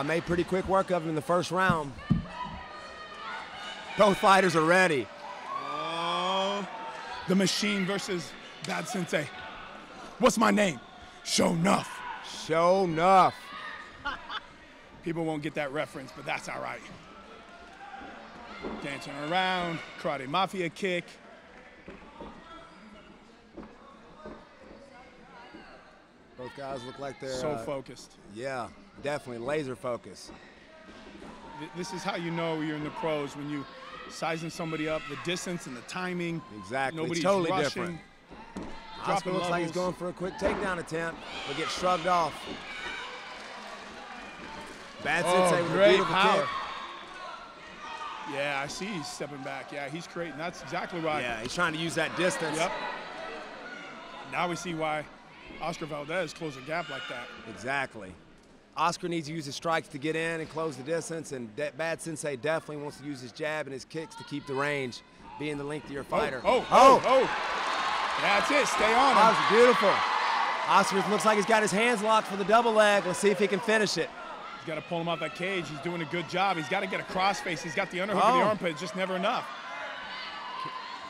Made pretty quick work of him in the first round. Both fighters are ready. Oh, the Machine versus Bad Sensei. What's my name? Show Nuff. Show Nuff. People won't get that reference, but that's all right. Dancing around, Karate Mafia kick. Both guys look like they're so focused. Yeah, definitely laser focus. This is how you know you're in the pros, when you sizing somebody up, the distance and the timing. Exactly. Nobody's it's totally rushing, different. Oscar looks like he's going for a quick takedown attempt, but gets shrugged off. Bad Sensei with a beautiful kick. Yeah, I see he's stepping back. Yeah, he's creating. That's exactly right. Yeah, he's trying to use that distance. Yep. Now we see why Oscar Valdez closed a gap like that. Exactly. Oscar needs to use his strikes to get in and close the distance, and Bad Sensei definitely wants to use his jab and his kicks to keep the range, being the lengthier fighter. Oh. That's it. Stay on him. That was beautiful. Oscar looks like he's got his hands locked for the double leg. Let's see if he can finish it. He's got to pull him off that cage. He's doing a good job. He's got to get a crossface. He's got the underhook in the armpit. It's just never enough.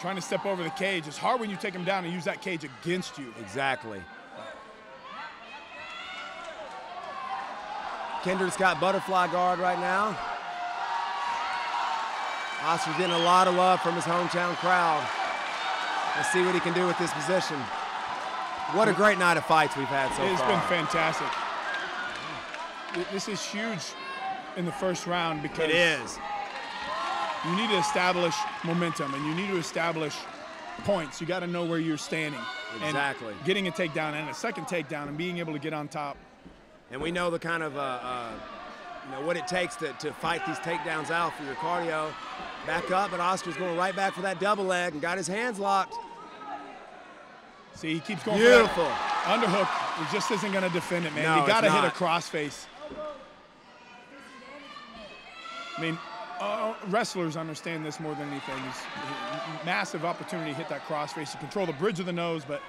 Trying to step over the cage. It's hard when you take him down and use that cage against you. Exactly. Kendrick's got butterfly guard right now. Oscar's getting a lot of love from his hometown crowd. Let's see what he can do with this position. What a great night of fights we've had so far. It's been fantastic. This is huge in the first round because it is. You need to establish momentum and you need to establish points. You got to know where you're standing. Exactly. And getting a takedown and a second takedown and being able to get on top. And we know the kind of, what it takes to fight these takedowns out for your cardio. Back up, but Oscar's going right back for that double leg and got his hands locked. See, he keeps going Beautiful. for that underhook. He just isn't going to defend it, man. No, you got to hit a not. crossface. I mean, wrestlers understand this more than anything. It's massive opportunity to hit that crossface, to control the bridge of the nose, but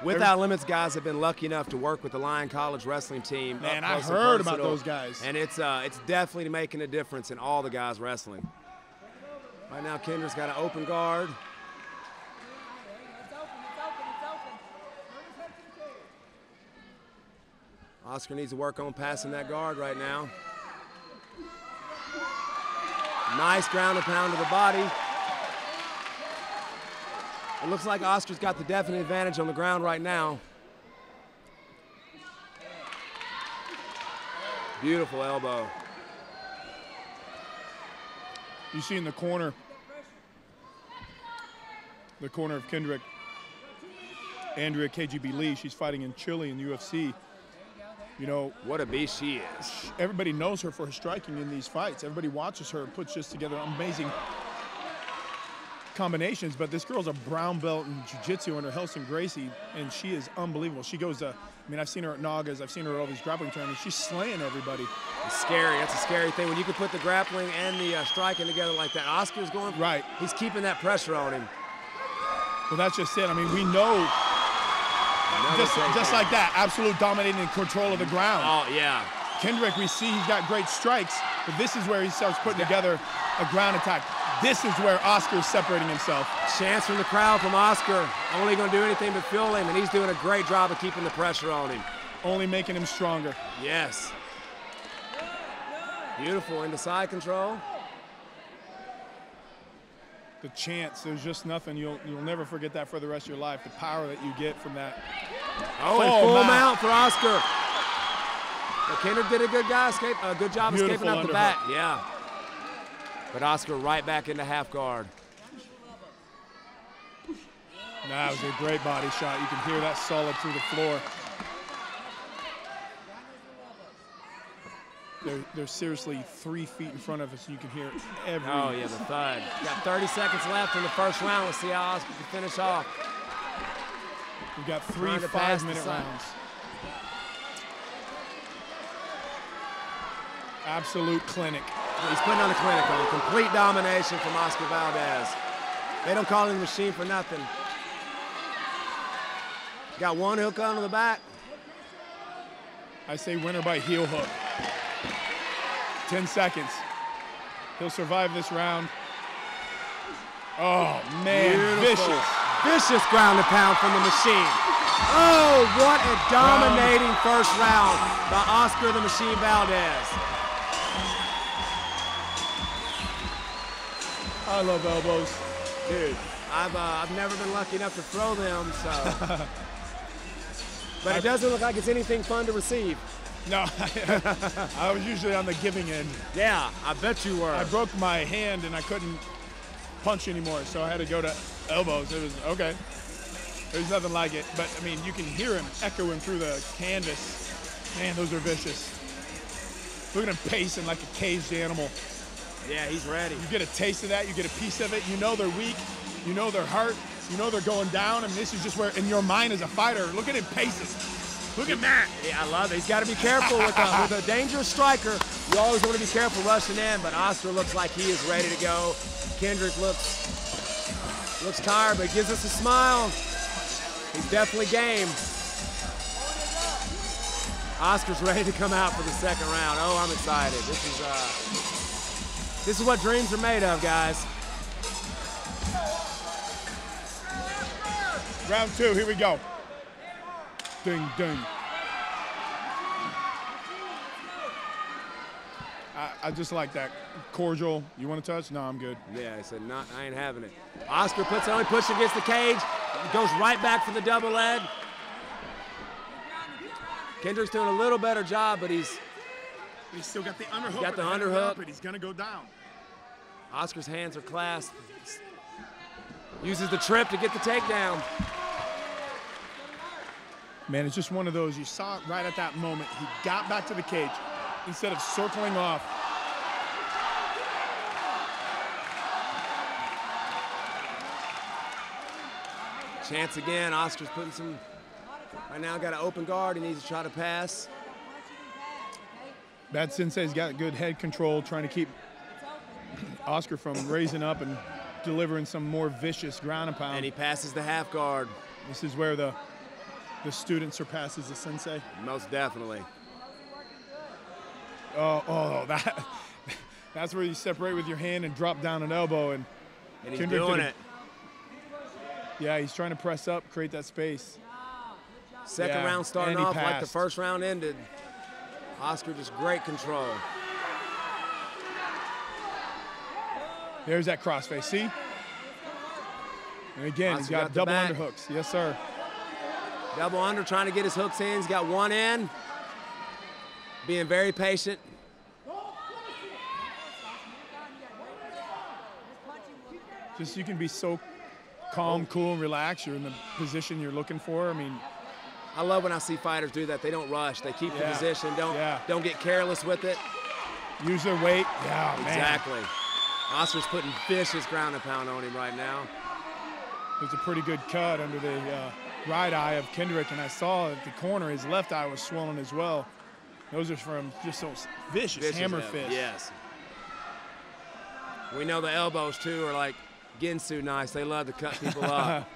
Without Limits guys have been lucky enough to work with the Lion College wrestling team. Man, I heard about those guys. And it's definitely making a difference in all the guys wrestling. Right now, Kendrick's got an open guard. Oscar needs to work on passing that guard right now. Nice ground and pound to the body. It looks like Oscar's got the definite advantage on the ground right now. Beautiful elbow. You see in the corner of Kendrick, Andrea KGB Lee. She's fighting in Chile in the UFC. You know, what a beast she is. Everybody knows her for her striking in these fights. Everybody watches her and puts just together amazing combinations, but this girl's a brown belt in jiu-jitsu under Helsing Gracie, and she is unbelievable. She goes to, I mean, I've seen her at Nagas, I've seen her at all these grappling tournaments. She's slaying everybody. It's scary. That's a scary thing when you can put the grappling and the striking together like that. Oscar's going, right. He's keeping that pressure on him. Well, that's just it. I mean, we know, just like that, absolute dominating control of the ground. Oh, yeah. Kendrick, we see he's got great strikes, but this is where he starts putting together a ground attack. This is where Oscar's separating himself. Chance from the crowd from Oscar. Only going to do anything but fuel him, and he's doing a great job of keeping the pressure on him. Only making him stronger. Yes. Beautiful into side control. The chance, there's just nothing. You'll never forget that for the rest of your life. The power that you get from that. Oh, and full mount for Oscar. But Kendrick did a good job escaping up the back. Yeah. But Oscar right back into half guard. That was a great body shot. You can hear that solid through the floor. They're seriously 3 feet in front of us, and you can hear every. Oh, yeah, the thud. Got 30 seconds left in the first round. Let's see how Oscar can finish off. We've got 3 5-minute rounds. Absolute clinic. He's putting on a clinic on complete domination from Oscar Valdez. They don't call him the Machine for nothing. Got one hook onto the back. I say winner by heel hook. 10 seconds. He'll survive this round. Oh, man, beautiful. Vicious. Vicious ground and pound from the machine. Oh, what a dominating first round by Oscar the Machine Valdez. I love elbows. Dude, I've never been lucky enough to throw them, so. But it doesn't look like it's anything fun to receive. No, I was usually on the giving end. Yeah, I bet you were. I broke my hand and I couldn't punch anymore, so I had to go to elbows. It was okay. There's nothing like it, but I mean, you can hear him echoing through the canvas. Man, those are vicious. Look at him pacing like a caged animal. Yeah, he's ready. You get a taste of that, you get a piece of it. You know they're weak, you know they're hurt, you know they're going down, and this is just where, in your mind as a fighter, look at him pacing. Look at that. Yeah, I love it. He's got to be careful with a dangerous striker. You always want to be careful rushing in, but Oscar looks like he is ready to go. Kendrick looks tired, but gives us a smile. He's definitely game. Oscar's ready to come out for the second round. Oh, I'm excited. This is what dreams are made of, guys. Round 2, here we go. Ding, ding. I just like that. Cordial. You want to touch? No, I'm good. Yeah, he said, I ain't having it. Oscar puts only push against the cage. Goes right back for the double leg. Kendrick's doing a little better job, but he's still got the underhook. Got the underhook. But he's going to go down. Oscar's hands are clasped. Uses the trip to get the takedown. Man, it's just one of those. You saw it right at that moment. He got back to the cage instead of circling off. Chance again. Oscar's putting some. Right now, got an open guard. He needs to try to pass. Bad Sensei's got good head control, trying to keep Oscar from raising up and delivering some more vicious ground and pound. And he passes the half guard. This is where the student surpasses the sensei. Most definitely. That's where you separate with your hand and drop down an elbow. And he's Kendrick doing it. Yeah, he's trying to press up, create that space. Second round starting off like the first round ended. Oscar just great control. There's that crossface, see? And again, he's got double underhooks. Yes, sir. Double under, trying to get his hooks in. He's got one in. Being very patient. Just you can be so calm, cool, and relaxed. You're in the position you're looking for. I mean, I love when I see fighters do that. They don't rush. They keep the position. Don't get careless with it. Use their weight. Yeah, man. Exactly. Oscar's putting vicious ground and pound on him right now. There's a pretty good cut under the right eye of Kendrick, and I saw at the corner his left eye was swollen as well. Those are from just those vicious hammer fists. Yes. We know the elbows, too, are like Ginsu nice. They love to cut people up.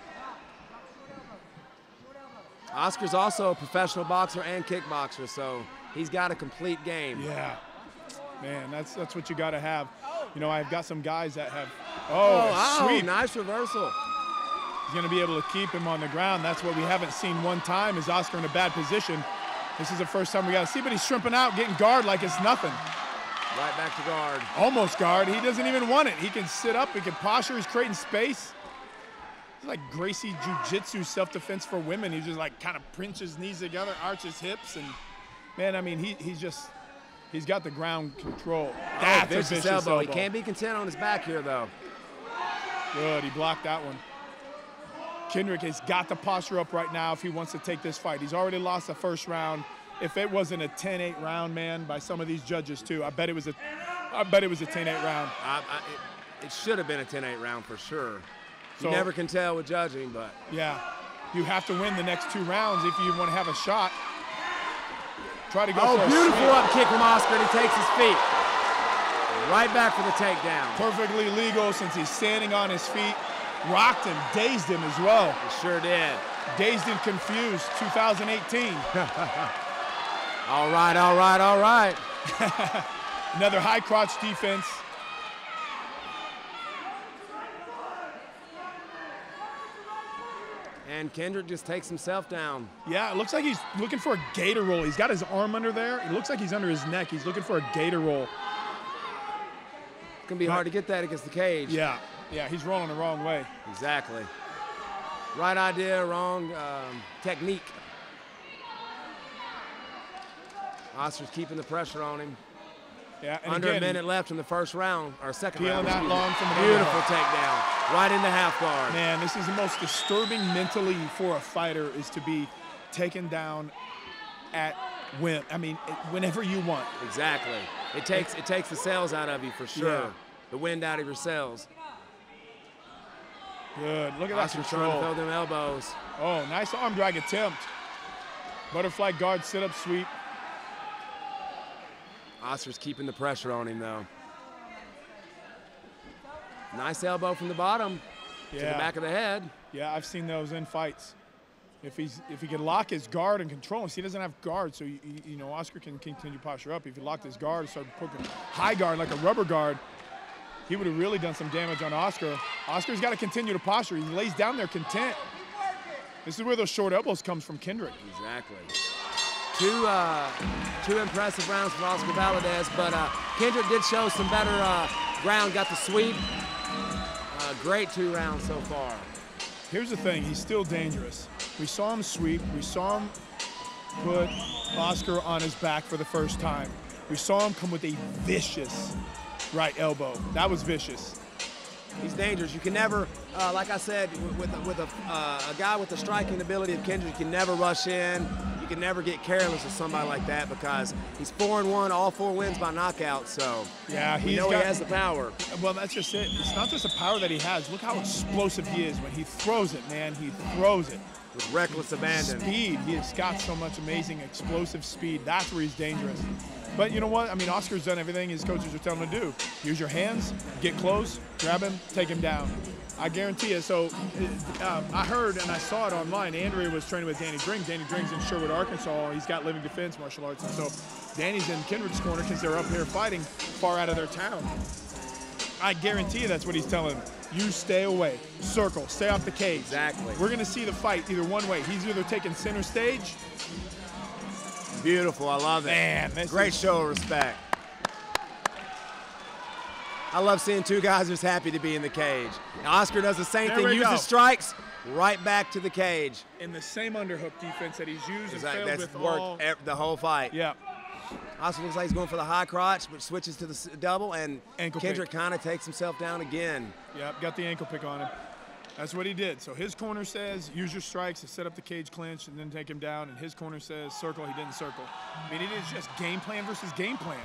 Oscar's also a professional boxer and kickboxer, so he's got a complete game. Yeah. Man, that's what you got to have. You know, I've got some guys that have, sweep. Nice reversal. He's going to be able to keep him on the ground. That's what we haven't seen one time is Oscar in a bad position. This is the first time we got to see, but he's shrimping out, getting guard like it's nothing. Right back to guard. Almost guard. He doesn't even want it. He can sit up. He can posture. He's creating space. It's like Gracie Jiu-Jitsu self-defense for women. He just like kind of pinches his knees together, arches his hips, and man, I mean, he's got the ground control. That's a vicious elbow. He can't be content on his back here, though. Good. He blocked that one. Kendrick has got the posture up right now if he wants to take this fight. He's already lost the first round. If it wasn't a 10-8 round, man, by some of these judges too, I bet it was a 10-8 round. It should have been a 10-8 round for sure. So, you never can tell with judging, but yeah, you have to win the next 2 rounds if you want to have a shot. Try to go for a beautiful sweep. up kick from Oscar, and he takes his feet. Right back for the takedown. Perfectly legal since he's standing on his feet. Rocked him, dazed him as well. He sure did. Dazed and confused, 2018. All right. Another high crotch defense. And Kendrick just takes himself down. Yeah, it looks like he's looking for a gator roll. He's got his arm under there. It looks like he's under his neck. He's looking for a gator roll. It's going to be hard to get that against the cage. Yeah, he's rolling the wrong way. Exactly. Right idea, wrong technique. Oscar's keeping the pressure on him. Yeah, and Under again, a minute left in the first round, or second round. Peeling that long from the beautiful takedown, right into half guard. Man, this is the most disturbing mentally for a fighter, is to be taken down at whenever you want. Exactly. It takes the cells out of you for sure. Yeah. The wind out of your cells. Good. Look at that Oscar's control. trying to throw them elbows. Oh, nice arm drag attempt. Butterfly guard sit up sweep. Oscar's keeping the pressure on him, though. Nice elbow from the bottom to the back of the head. Yeah, I've seen those in fights. If he can lock his guard and control him, he doesn't have guard, so you know Oscar can continue to posture up. If he locked his guard and started poking high guard like a rubber guard, he would have really done some damage on Oscar. Oscar's got to continue to posture. He lays down there content. This is where those short elbows comes from Kendrick. Exactly. Two impressive rounds from Oscar Valdez, but Kendrick did show some better ground, got the sweep. Great 2 rounds so far. Here's the thing, he's still dangerous. We saw him sweep, we saw him put Oscar on his back for the first time. We saw him come with a vicious right elbow. That was vicious. He's dangerous. You can never, like I said, with a guy with the striking ability of Kendrick, you can never rush in. You can never get careless with somebody like that, because he's 4-1, all 4 wins by knockout. So yeah, he has the power. Well, that's just it. It's not just the power that he has. Look how explosive he is when he throws it, man. He throws it with reckless abandon. Speed. He has got so much amazing explosive speed. That's where he's dangerous. But you know what? I mean, Oscar's done everything his coaches are telling him to do. Use your hands, get close, grab him, take him down. I guarantee you. So I heard and I saw it online. Andrea was training with Danny Drings. Danny Drings in Sherwood, Arkansas. He's got living defense martial arts. And so Danny's in Kendrick's corner because they're up here fighting far out of their town. I guarantee you that's what he's telling him. You stay away. Circle. Stay off the cage. Exactly. We're going to see the fight either one way. He's either taking center stage. Beautiful. I love it. Man, great show of respect. I love seeing 2 guys just happy to be in the cage. Now, Oscar does the same thing, uses strikes, right back to the cage. In the same underhook defense that he's used and Exactly. failed That's with worked the whole fight. Yeah. Oscar looks like he's going for the high crotch, but switches to the double, and ankle Kendrick kind of takes himself down again. Yep, got the ankle pick on him. That's what he did. So his corner says, use your strikes to set up the cage clinch and then take him down, and his corner says, circle. He didn't circle. I mean, it is just game plan versus game plan.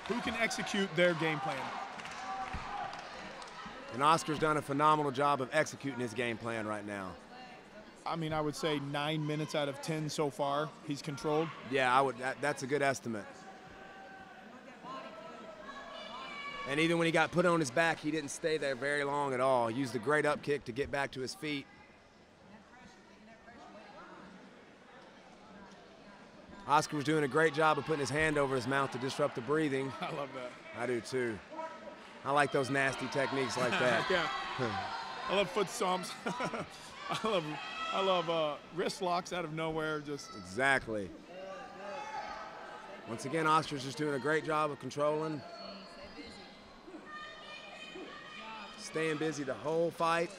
Who can execute their game plan? And Oscar's done a phenomenal job of executing his game plan right now. I mean, I would say 9 minutes out of 10 so far, he's controlled. Yeah, that's a good estimate. And even when he got put on his back, he didn't stay there very long at all. He used a great up kick to get back to his feet. Oscar was doing a great job of putting his hand over his mouth to disrupt the breathing. I love that. I do too. I like those nasty techniques like that. Yeah. I love foot stomps. I love wrist locks out of nowhere. Just exactly. Once again, Oscar's just doing a great job of controlling. Staying busy the whole fight.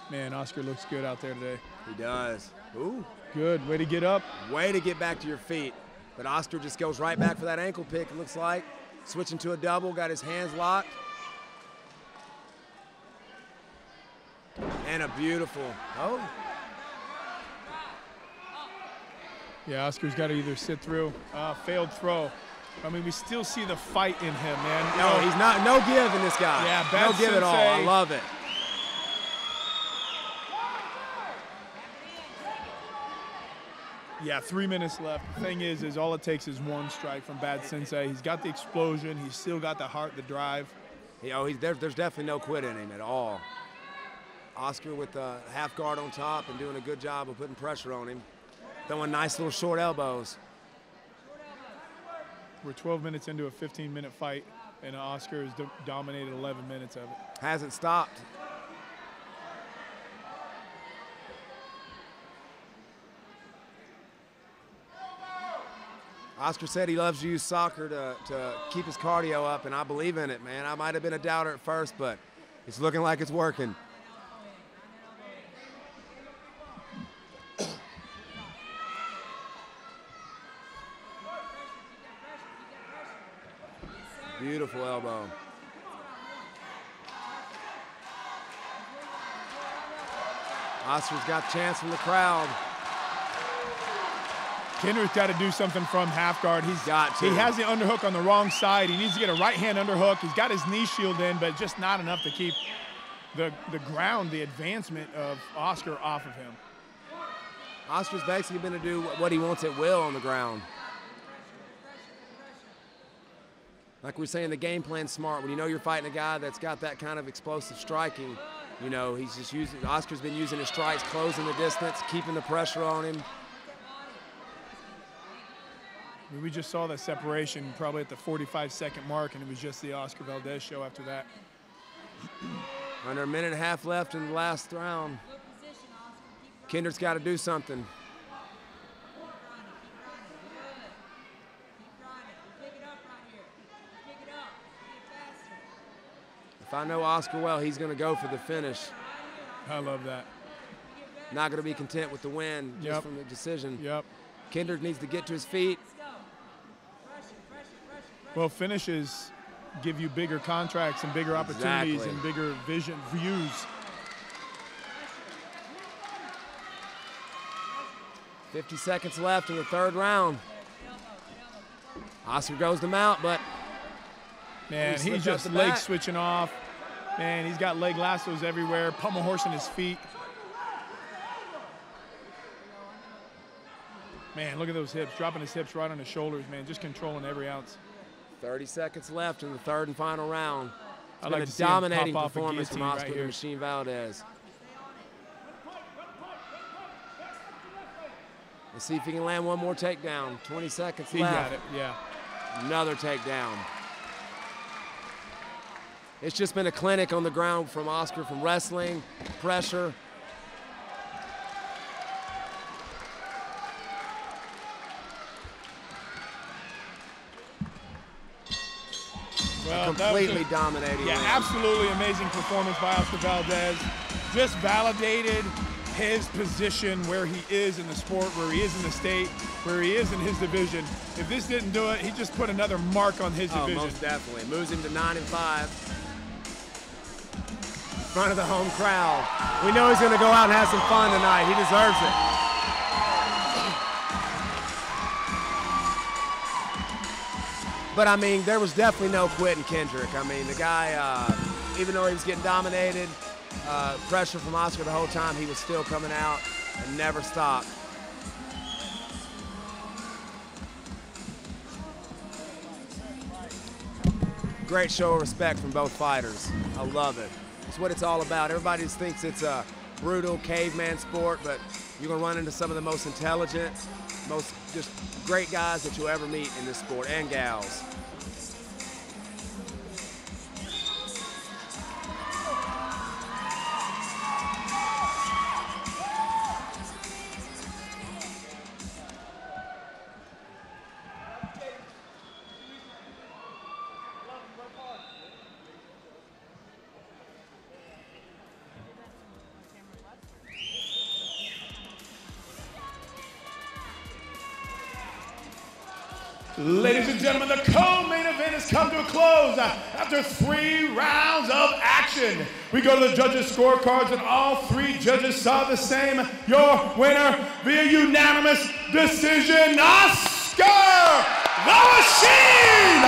Man, Oscar looks good out there today. He does. Ooh. Good. Way to get up. Way to get back to your feet. But Oscar just goes right back for that ankle pick, it looks like. Switching to a double, got his hands locked. And a beautiful, Yeah, Oscar's got to either sit through. Failed throw. I mean, we still see the fight in him, man. No, he's not, no give in this guy. Yeah, bad no give at all. I love it. Yeah, 3 minutes left. The thing is all it takes is one strike from Bad Sensei. He's got the explosion. He's still got the heart, the drive. There's definitely no quit in him at all. Oscar with the half guard on top and doing a good job of putting pressure on him. Throwing nice little short elbows. We're 12 minutes into a 15-minute fight, and Oscar has dominated 11 minutes of it. Hasn't stopped. Oscar said he loves to use soccer to keep his cardio up, and I believe in it, man. I might have been a doubter at first, but it's looking like it's working. Beautiful elbow. Oscar's got a chance from the crowd. Kendrick's got to do something from half guard. He has the underhook on the wrong side. He needs to get a right hand underhook. He's got his knee shield in, but just not enough to keep the ground, the advancement of Oscar off of him. Oscar's basically going to do what he wants at will on the ground. Like we were saying, the game plan's smart. When you know you're fighting a guy that's got that kind of explosive striking, you know, he's just using, Oscar's been using his strikes, closing the distance, keeping the pressure on him. We just saw that separation probably at the 45-second mark, and it was just the Oscar Valdez show after that. Under a minute and a half left in the last round. Kendrick's got to do something. If I know Oscar well, he's going to go for the finish. I love that. Not going to be content with the win just from the decision. Yep. Kendrick needs to get to his feet. Well, finishes give you bigger contracts and bigger opportunities and bigger views. .50 seconds left in the third round. Oscar goes to mount, but man, he's just leg switching off. Man, he's got leg lassos everywhere, pummel horsing his feet. Man, look at those hips, dropping his hips right on his shoulders, man, just controlling every ounce. 30 seconds left in the third and final round. It's been like a dominating performance from Oscar right the Machine Valdez. Let's see if he can land one more takedown. 20 seconds left. He got it, yeah. Another takedown. It's just been a clinic on the ground from Oscar, from wrestling, pressure. Well, completely dominating. Yeah, absolutely amazing performance by Oscar Valdez. Just validated his position, where he is in the sport, where he is in the state, where he is in his division. If this didn't do it, he just put another mark on his division. Most definitely. Moves him to 9-5. In front of the home crowd. We know he's going to go out and have some fun tonight. He deserves it. But, I mean, there was definitely no quitting Kendrick. I mean, the guy, even though he was getting dominated, pressure from Oscar the whole time, he was still coming out and never stopped. Great show of respect from both fighters. I love it. It's what it's all about. Everybody just thinks it's a brutal caveman sport, but you're going to run into some of the most intelligent, most just great guys that you'll ever meet in this sport, and gals. Ladies and gentlemen, the co-main event has come to a close after 3 rounds of action. We go to the judges' scorecards, and all 3 judges saw the same. Your winner via unanimous decision, Oscar the Machine!